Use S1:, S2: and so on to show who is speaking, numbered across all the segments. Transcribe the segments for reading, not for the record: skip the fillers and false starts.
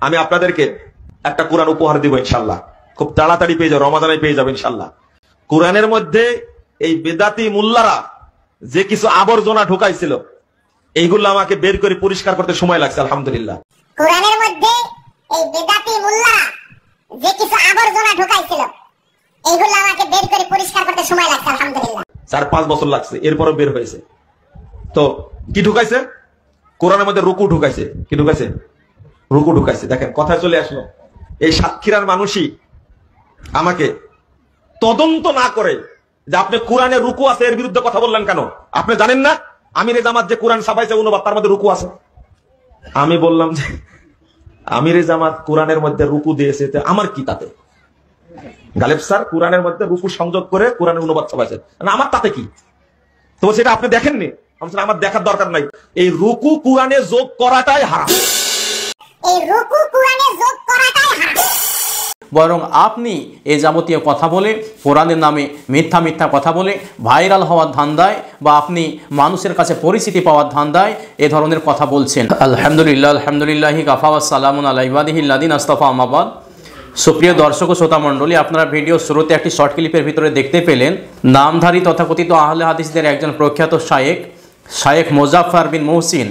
S1: আমি আপনাদেরকে একটা কোরআন উপহার দিব ইনশাল্লাহ, খুব তাড়াতাড়ি পেয়ে যাবে, রমাদানে পেয়ে যাবে ইনশাল্লাহ। কোরআনের মধ্যে এই বেদাতি মুল্লারা যে কিছু আবর্জনা ঢুকাইছিল, এইগুলো আমাকে বের করে পরিষ্কার করতে সময় লাগছে আলহামদুলিল্লাহ।
S2: কোরআনের মধ্যে এই বেদাতি মুল্লারা যে কিছু আবর্জনা ঢুকাইছিল, এইগুলো আমাকে বের করে পরিষ্কার করতে সময় লাগছে আলহামদুলিল্লাহ।
S1: 4-5 বছর লাগছে, এরপরও বের হয়েছে। তো কি ঢুকাইছে? কোরআনের মধ্যে রুকু ঢুকাইছে। কি ঢুকাইছে? রুকু ঢুকাইছে। দেখেন কথায় চলে আসলো, এই সাতক্ষীরার মানুষই আমাকে তদন্ত না করে যে আপনি কোরআনে রুকু আছে এর বিরুদ্ধে কথা বললেন কেন? আপনি জানেন না আমিরে জামাত যে কোরআন ছাপাইছে অনুবাদ, তার মধ্যে রুকু আছে? আমি বললাম যে আমিরে জামাত কোরআনের মধ্যে রুকু দিয়েছে, আমার কি তাতে? গালেব স্যার কোরআনের মধ্যে রুকু সংযোগ করে কোরআনের অনুবাদ ছাপাইছে, আমার তাতে কি? তো সেটা আপনি দেখেননি? আমার দেখার দরকার নাই। এই রুকু কোরআনে যোগ করাটাই হারাম।
S2: এই রুকু কোরআনে যোগ করাটাই হারাম।
S3: বরং আপনি এই যাবতীয় কথা বলে, কোরআনের নামে মিথ্যা মিথ্যা কথা বলে ভাইরাল হওয়ার ধান্দায় বা আপনি মানুষের কাছে পরিচিতি পাওয়ার ধান্দায় এ ধরনের কথা বলছেন। আলহামদুলিল্লাহ, আলহামদুলিল্লাহি কাফা ওয়া সালামুন আলা ইবাদিহিল্লাযিনা আস্তাফা, আম্মা বাদ। সুপ্রিয় দর্শক ও শ্রোতা মণ্ডলী, আপনারা ভিডিও শুরুতে একটি শর্ট ক্লিপের ভিতরে দেখতে পেলেন নামধারী তথাকথিত আহলে হাদিসদের একজন প্রখ্যাত শায়েখ মোজাফফর বিন মুহসিন,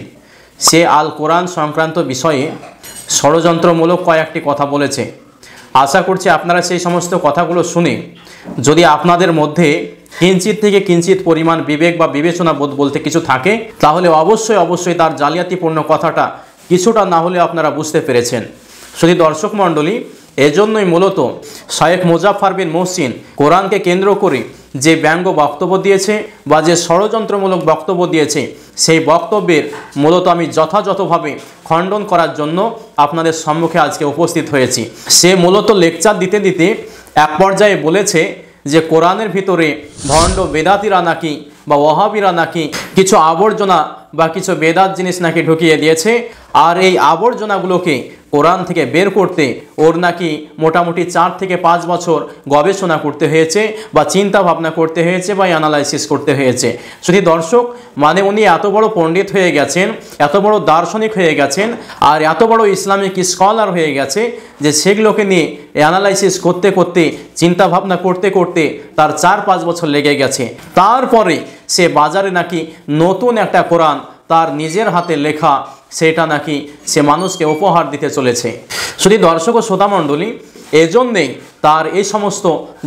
S3: সে আল কোরআন সংক্রান্ত বিষয়ে ষড়যন্ত্রমূলক কয়েকটি কথা বলেছে। আশা করছি আপনারা সেই সমস্ত কথাগুলো শুনে যদি আপনাদের মধ্যে কিঞ্চিত থেকে কিঞ্চিত পরিমাণ বিবেক বা বিবেচনা বোধ বলতে কিছু থাকে, তাহলে অবশ্যই তার জালিয়াতিপূর্ণ কথাটা কিছুটা না হলে আপনারা বুঝতে পেরেছেন। শুধু দর্শক মণ্ডলী, এজন্যই মূলত শায়েখ মোজাফফর বিন মুহসিন কোরআনকে কেন্দ্র করে যে ব্যঙ্গ বক্তব্য দিয়েছে বা যে ষড়যন্ত্রমূলক বক্তব্য দিয়েছে, সেই বক্তব্যের মূলত আমি যথাযথভাবে খণ্ডন করার জন্য আপনাদের সম্মুখে আজকে উপস্থিত হয়েছি। সে মূলত লেকচার দিতে দিতে এক পর্যায়ে বলেছে যে কোরআনের ভিতরে ভণ্ড বেদাতিরা নাকি বা ওয়াহাবিরা নাকি কিছু আবর্জনা বা কিছু বেদাত জিনিস নাকি ঢুকিয়ে দিয়েছে, আর এই আবর্জনাগুলোকে কোরআন থেকে বের করতে ওর নাকি মোটামুটি 4 থেকে 5 বছর গবেষণা করতে হয়েছে বা চিন্তা ভাবনা করতে হয়েছে বা অ্যানালাইসিস করতে হয়েছে। শুধু দর্শক, মানে উনি এত বড় পণ্ডিত হয়ে গেছেন, এত বড় দার্শনিক হয়ে গেছেন, আর এত বড় ইসলামিক স্কলার হয়ে গেছে যে সেগুলোকে নিয়ে অ্যানালাইসিস করতে করতে, চিন্তা ভাবনা করতে করতে তার 4-5 বছর লেগে গেছে। তারপরে সে বাজারে নাকি নতুন একটা কোরআন তার নিজের হাতে লেখা, সেটা নাকি সে মানুষকে উপহার দিতে চলেছে। শুধু দর্শক ও শ্রোতা মণ্ডলী, এজন্যেই তার এই সমস্ত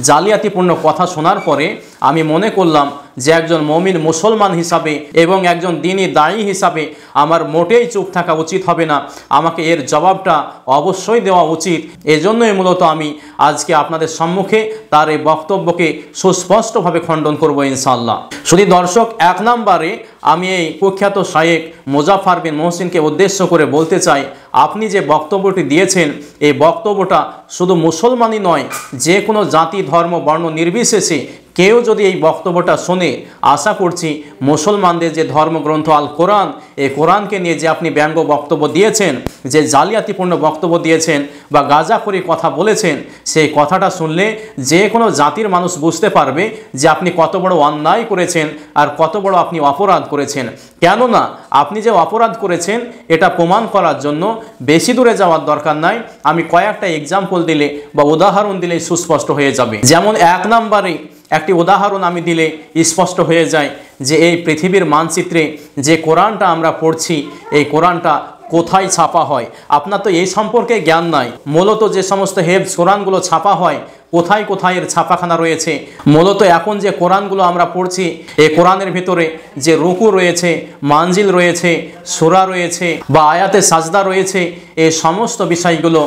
S3: জালিয়াতিপূর্ণ কথা শোনার পরে আমি মনে করলাম যে একজন মুমিন মুসলমান হিসাবে এবং একজন দ্বীনী দায়ী হিসাবে আমার মোটেই চুপ থাকা উচিত হবে না, আমাকে এর জবাবটা অবশ্যই দেওয়া উচিত। এজন্যই মূলত আমি আজকে আপনাদের সম্মুখে তার এই বক্তব্যকে সুস্পষ্টভাবে খণ্ডন করব ইনশাআল্লাহ। শুধু দর্শক, 1 নম্বরে আমি এই কুখ্যাত শায়েখ মোজাফফর বিন মুহসিনকে উদ্দেশ্য করে বলতে চাই, আপনি যে বক্তব্যটি দিয়েছেন এই বক্তব্যটা শুধু মুসলমানই নয়, যে কোনো জাতি ধর্ম বর্ণ নির্বিশেষে কেউ যদি এই বক্তব্যটা শোনে, আশা করছি মুসলমানদের যে ধর্মগ্রন্থ আল কোরআন, এই কোরআনকে নিয়ে যে আপনি ব্যঙ্গ বক্তব্য দিয়েছেন, যে জালিয়াতিপূর্ণ বক্তব্য দিয়েছেন বা গাঁজাখড়ি কথা বলেছেন, সেই কথাটা শুনলে যে কোনো জাতির মানুষ বুঝতে পারবে যে আপনি কত বড় অন্যায় করেছেন আর কত বড় আপনি অপরাধ করেছেন। কেননা আপনি যে অপরাধ করেছেন এটা প্রমাণ করার জন্য বেশি দূরে যাওয়ার দরকার নাই, আমি কয়েকটা এক্সাম্পল দিলে বা উদাহরণ দিলে সুস্পষ্ট হয়ে যাবে। যেমন 1 নম্বরে একটি উদাহরণ আমি দিলে স্পষ্ট হয়ে যায় যে এই পৃথিবীর মানচিত্রে যে কোরআনটা আমরা পড়ছি, এই কোরআনটা কোথায় ছাপা হয়। আপনার তো এই সম্পর্কে জ্ঞান নাই। মূলত যে সমস্ত হেফজ কোরআনগুলো ছাপা হয়, কোথায় কোথায় এর ছাপাখানা রয়েছে। মূলত এখন যে কোরআনগুলো আমরা পড়ছি, এই কোরআনের ভিতরে যে রুকু রয়েছে, মানজিল রয়েছে, সূরা রয়েছে বা আয়াতে সাজদা রয়েছে, এই সমস্ত বিষয়গুলো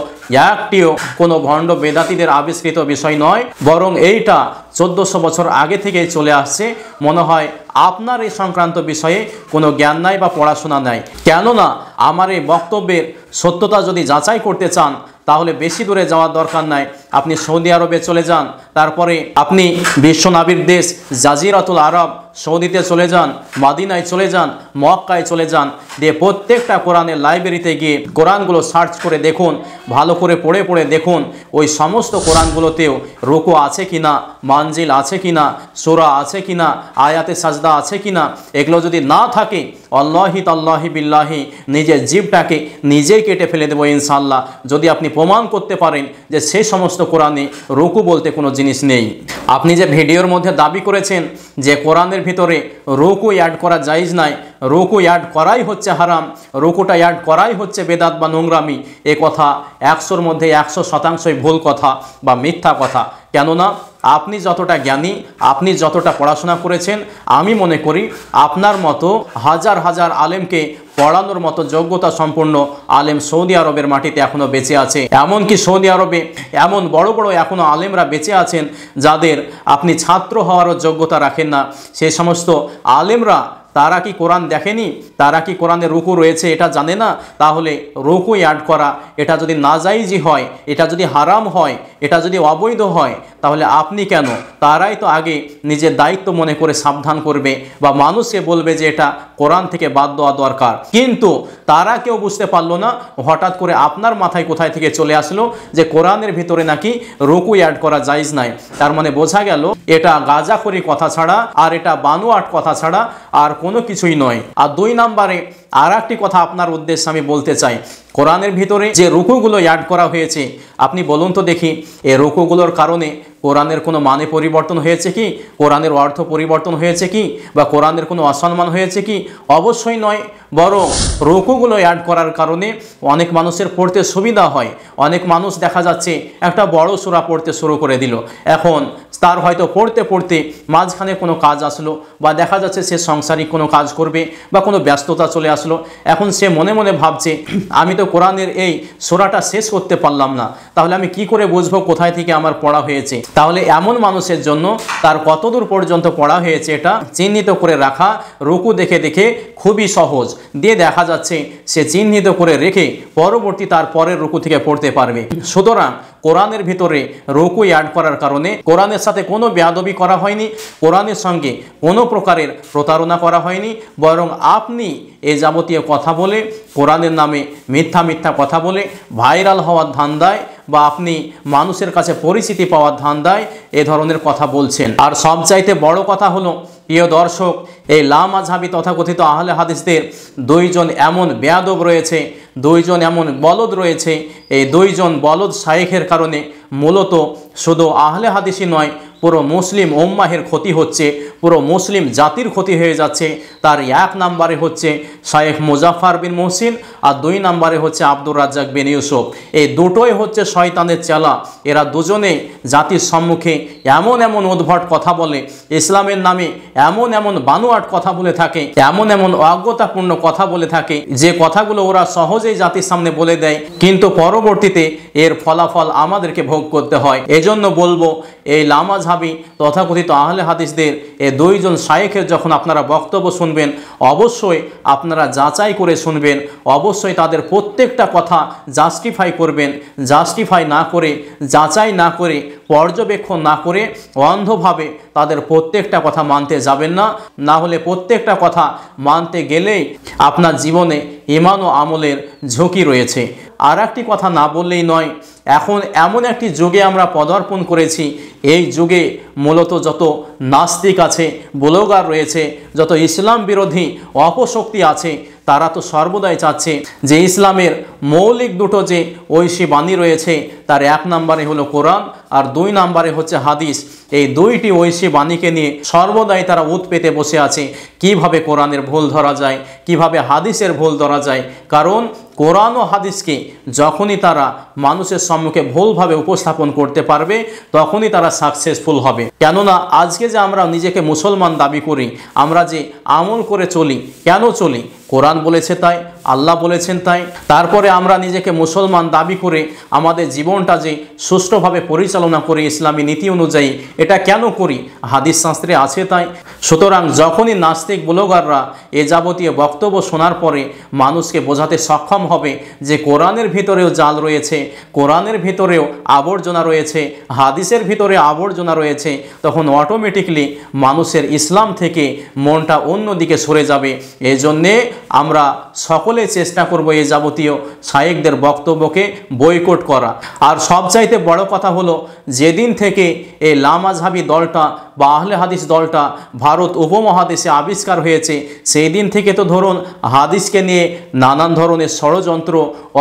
S3: একটিও কোনো ভণ্ড বেদাতীদের আবিষ্কৃত বিষয় নয়, বরং এইটা 1400 বছর আগে থেকেই চলে আসছে। মনে হয় আপনার এই সংক্রান্ত বিষয়ে কোনো জ্ঞান নাই বা পড়াশোনা নাই। কেননা আমার এই বক্তব্যের সত্যতা যদি যাচাই করতে চান, তাহলে বেশি দূরে যাওয়ার দরকার নাই, আপনি সৌদি আরবে চলে যান, তারপরে আপনি বিশ্বনবীর দেশ জাজিরাতুল আরব সৌদিতে চলে যান, মাদিনায় চলে যান, মক্কায় চলে যান, দিয়ে প্রত্যেকটা কোরআনের লাইব্রেরিতে গিয়ে কোরআনগুলো সার্চ করে দেখুন, ভালো করে পড়ে পড়ে দেখুন ওই সমস্ত কোরআনগুলোতেও রুকু আছে কিনা, মানজিল আছে কিনা, সূরা আছে কিনা, আয়াতে সাজদা আছে কিনা। এগুলো যদি না থাকে আল্লাহি তাল্লাহি বিল্লাহি নিজের জিভটাকে নিজেই কেটে ফেলে দেবো ইনশাআল্লাহ, যদি আপনি প্রমাণ করতে পারেন যে সেই সমস্ত কোরআনে রুকু বলতে কোনো জিনিস নেই। আপনি যে ভিডিওর মধ্যে দাবি করেছেন যে কোরআনের ভিতরে রুকু অ্যাড করা জায়েজ নাই, রুকু অ্যাড করাই হচ্ছে হারাম, রুকুটা অ্যাড করাই হচ্ছে বেদাত বা নোংরামি, এ কথা 100-র মধ্যে 100% ভুল কথা বা মিথ্যা কথা। কেননা আপনি যতটা জ্ঞানী, আপনি যতটা পড়াশোনা করেছেন, আমি মনে করি আপনার মতো হাজার হাজার আলেমকে পড়ানোর মতো যোগ্যতা সম্পন্ন আলেম সৌদি আরবের মাটিতে এখনও বেঁচে আছে। এমনকি সৌদি আরবে এমন বড় বড় এখনও আলেমরা বেঁচে আছেন যাদের আপনি ছাত্র হওয়ারও যোগ্যতা রাখেন না। সেই সমস্ত আলেমরা তারা কি কোরআন দেখেনি? তারা কি কোরআনে রুকু রয়েছে এটা জানে না? তাহলে রুকু অ্যাড করা এটা যদি নাজাইজি হয়, এটা যদি হারাম হয়, এটা যদি অবৈধ হয়, তাহলে আপনি কেন? তারাই তো আগে নিজের দায়িত্ব মনে করে সাবধান করবে বা মানুষকে বলবে যে এটা কোরআন থেকে বাদ দেওয়া দরকার। কিন্তু তারা কেউ বুঝতে পারলো না, হঠাৎ করে আপনার মাথায় কোথায় থেকে চলে আসলো যে কোরআনের ভিতরে নাকি রুকু অ্যাড করা জায়েজ নাই। তার মানে বোঝা গেল এটা গাঁজাখড়ি কথা ছাড়া আর এটা বানোয়াট কথা ছাড়া আর কোনো কিছুই নয়। আর 2 নম্বরে আর একটি কথা আপনার উদ্দেশ্যে আমি বলতে চাই, কোরআনের ভিতরে যে রুকুগুলো অ্যাড করা হয়েছে, আপনি বলুন তো দেখি এই রুকুগুলোর কারণে কোরআনের কোনো মানে পরিবর্তন হয়েছে কি? কোরআনের অর্থ পরিবর্তন হয়েছে কি? বা কোরআনের কোনো অসম্মান হয়েছে কি? অবশ্যই নয়। বরং রুকুগুলো অ্যাড করার কারণে অনেক মানুষের পড়তে সুবিধা হয়। অনেক মানুষ দেখা যাচ্ছে একটা বড় সূরা পড়তে শুরু করে দিল, এখন তার হয়তো পড়তে পড়তে মাঝখানে কোনো কাজ আসলো বা দেখা যাচ্ছে সে সাংসারিক কোনো কাজ করবে বা কোনো ব্যস্ততা চলে আসলো, এখন সে মনে মনে ভাবছে আমি তো কোরআনের এই সূরাটা শেষ করতে পারলাম না, তাহলে আমি কি করে বুঝবো কোথায় থেকে আমার পড়া হয়েছে? তাহলে এমন মানুষের জন্য তার কতদূর পর্যন্ত পড়া হয়েছে এটা চিহ্নিত করে রাখা রুকু দেখে দেখে খুবই সহজ, দিয়ে দেখা যাচ্ছে সে চিহ্নিত করে রেখে পরবর্তী তার পরের রুকু থেকে পড়তে পারবে। সুতরাং কোরআনের ভিতরে রুকু অ্যাড করার কারণে কোরআনের সাথে কোনো বেয়াদবি করা হয়নি, কোরআনের সঙ্গে কোনো প্রকারের প্রতারণা করা হয়নি, বরং আপনি এ যাবতীয় কথা বলে কোরআনের নামে মিথ্যা মিথ্যা কথা বলে ভাইরাল হওয়ার ধান্দায় বা আপনি মানুষের কাছে পরিচিতি পাওয়ার ধান্দায় এ ধরনের কথা বলছেন। আর সবচাইতে বড় কথা হলো প্রিয় দর্শক, এই লামাযহাবী তথাকথিত আহলে হাদিসদের 2 জন এমন বেয়াদব রয়েছে, 2 জন এমন বলদ রয়েছে। এই 2 জন বলদ শায়েখের কারণে মূলত শুধু আহলে হাদিসই নয়, পুরো মুসলিম উম্মাহের ক্ষতি হচ্ছে, পুরো মুসলিম জাতির ক্ষতি হয়ে যাচ্ছে। তার 1 নম্বরে হচ্ছে শায়েখ মুজাফফর বিন মুহসিন আর 2 নম্বরে হচ্ছে আব্দুর রাজ্জাক বিন ইউসুফ। এই দুটোই হচ্ছে শয়তানের চেলা। এরা দুজনেই জাতির সম্মুখে এমন এমন উদ্ভট কথা বলে, ইসলামের নামে এমন এমন বানোয়াট কথা বলে থাকে, এমন এমন অজ্ঞতাপূর্ণ কথা বলে থাকে যে কথাগুলো ওরা সহজেই জাতির সামনে বলে দেয়, কিন্তু পরবর্তীতে এর ফলাফল আমাদেরকে ভোগ করতে হয়। এজন্য বলবো এই লামাযহাবী তথাকথিত আহলে হাদিসদের এই 2 জন শায়েখের যখন আপনারা বক্তব্য শুনবেন, অবশ্যই আপনারা যাচাই করে শুনবেন, অবশ্যই তাদের প্রত্যেকটা কথা জাস্টিফাই করবেন। জাস্টিফাই না করে, যাচাই না করে, পর্যবেক্ষণ না করে অন্ধভাবে তাদের প্রত্যেকটা কথা মানতে যাবেন না। না হলে প্রত্যেকটা কথা মানতে গেলেই আপনার জীবনে ঈমান ও আমলের ঝুঁকি রয়েছে। আর একটি কথা না বললেই নয়, এখন এমন একটি যুগে আমরা পদার্পণ করেছি, এই যুগে মূলত যত নাস্তিক আছে, ব্লগার রয়েছে, যত ইসলাম বিরোধী অপশক্তি আছে, তারা তো সর্বদাই চাচ্ছে যে ইসলামের মৌলিক দুটো যে ঐশী বাণী রয়েছে তার 1 নম্বরে হলো কোরআন আর 2 নম্বরে হচ্ছে হাদিস। এই 2টি ঐশী বাণীকে নিয়ে সর্বদাই তারা উত পেতে বসে আছে কিভাবে কোরআনের ভুল ধরা যায়, কিভাবে হাদিসের ভুল ধরা যায়। কারণ কোরআন ও হাদিসকে যখনই তারা মানুষের সম্মুখে ভুলভাবে উপস্থাপন করতে পারবে তখনই তারা সাকসেসফুল হবে। কেননা আজকে যে আমরা নিজেকে মুসলমান দাবি করি, আমরা যে আমল করে চলি, কেন চলি? কোরআন বলেছে তাই, আল্লাহ বলেছেন তাই। তারপরে আমরা নিজেকে মুসলমান দাবি করে আমাদের জীবনটা যে সুষ্ঠুভাবে পরিচালনা করি ইসলামী নীতি অনুযায়ী, এটা কেন করি? হাদিস শাস্ত্রে আছে তাই। সুতরাং যখনই নাস্তিক ব্লগাররা এ যাবতীয় বক্তব্য শোনার পরে মানুষকে বোঝাতে সক্ষম হবে যে কোরআনের ভিতরেও জাল রয়েছে, কোরআনের ভিতরেও আবর্জনা রয়েছে, হাদিসের ভিতরে আবর্জনা রয়েছে, তখন অটোমেটিকলি মানুষের ইসলাম থেকে মনটা অন্যদিকে সরে যাবে। এই জন্যে আমরা সকলে সকলেই চেষ্টা করব এই যাবতীয় শায়েকদের বক্তব্যকে বয়কট করা। আর সবচাইতে বড় কথা হলো, যেদিন থেকে এই লামাযহাবী দলটা বা আহলে হাদিস দলটা ভারত উপমহাদেশে আবিষ্কার হয়েছে, সেই দিন থেকে তো ধরুন হাদিসকে নিয়ে নানান ধরনের ষড়যন্ত্র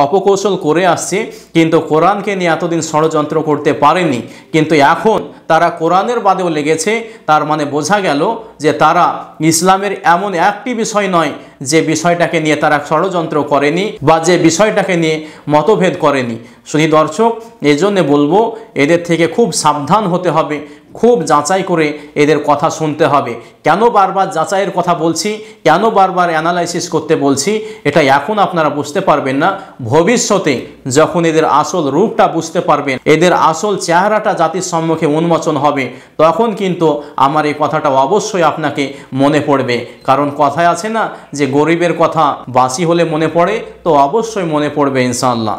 S3: অপকৌশল করে আসছে, কিন্তু কোরআনকে নিয়ে এতদিন ষড়যন্ত্র করতে পারেনি। কিন্তু এখন তারা কোরআনের বাদেও লেগেছে, তার মানে বোঝা গেল যে তারা ইসলামের এমন একটি বিষয় নয় যে বিষয়টাকে নিয়ে তারা ষড়যন্ত্র করেনি বা যে বিষয়টাকে নিয়ে মতভেদ করেনি। শুধু দর্শক, এই জন্যে বলবো এদের থেকে খুব সাবধান হতে হবে, খুব যাচাই করে এদের কথা শুনতে হবে। কেন বারবার যাচাইয়ের কথা বলছি, কেন বারবার অ্যানালাইসিস করতে বলছি, এটা এখন আপনারা বুঝতে পারবেন না। ভবিষ্যতে যখন এদের আসল রূপটা বুঝতে পারবেন, এদের আসল চেহারাটা জাতির সম্মুখে উন্মোচন হবে, তখন কিন্তু আমার এই কথাটা অবশ্যই আপনাকে মনে পড়বে। কারণ কথায় আছে না যে গরিবের কথা বাসি হলে মনে পড়ে, তো অবশ্যই মনে পড়বে ইনশাআল্লাহ।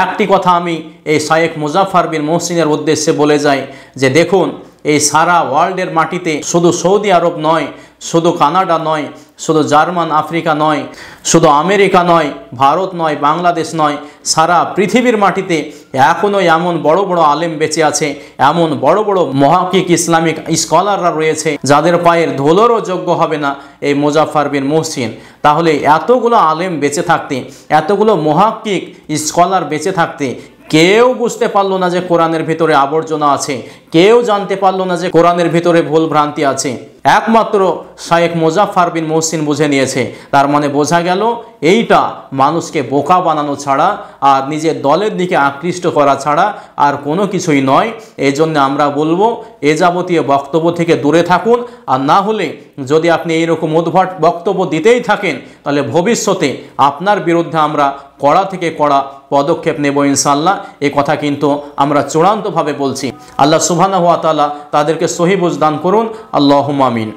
S3: একটি কথা আমি এই শায়েখ মুজাফফর বিন মুহসিনের উদ্দেশ্যে বলে যাই যে দেখুন, এই সারা ওয়ার্ল্ডের মাটিতে শুধু সৌদি আরব নয়, শুধু কানাডা নয়, শুধু জার্মান আফ্রিকা নয়, শুধু আমেরিকা নয়, ভারত নয়, বাংলাদেশ নয়, সারা পৃথিবীর মাটিতে এখনও এমন বড় বড় আলেম বেঁচে আছে, এমন বড় বড় মহাকিক ইসলামিক স্কলাররা রয়েছে যাদের পায়ের ধুলোরও যোগ্য হবে না এই মুজাফফর বিন মুহসিন। তাহলে এতগুলো আলেম বেঁচে থাকতে, এতগুলো মহাকিক স্কলার বেঁচে থাকতে কেউ বুঝতে পারলো না যে কোরআনের ভিতরে আবর্জনা আছে, কেউ জানতে পারলো না যে কোরআনের ভিতরে ভুল ভ্রান্তি আছে। একমাত্র শায়েখ মুজাফফর বিন মুহসিন বুঝে নিয়েছে। তার মানে বোঝা গেল এইটা মানুষকে বোকা বানানো ছাড়া আর নিজের দলের দিকে আকৃষ্ট করা ছাড়া আর কোনো কিছুই নয়। এই জন্য আমরা বলবো এ যাবতীয় বক্তব্য থেকে দূরে থাকুন। আর না হলে যদি আপনি এইরকম উদ্ভট বক্তব্য দিতেই থাকেন, তাহলে ভবিষ্যতে আপনার বিরুদ্ধে আমরা কড়া থেকে কড়া পদক্ষেপ নেব ইনশাআল্লাহ। এই কথা কিন্তু আমরা চূড়ান্তভাবে বলছি। আল্লাহ সুবহানাহু ওয়া তাআলা তাদেরকে সহি বুঝ দান করুন। আল্লাহুম্মা আমিন।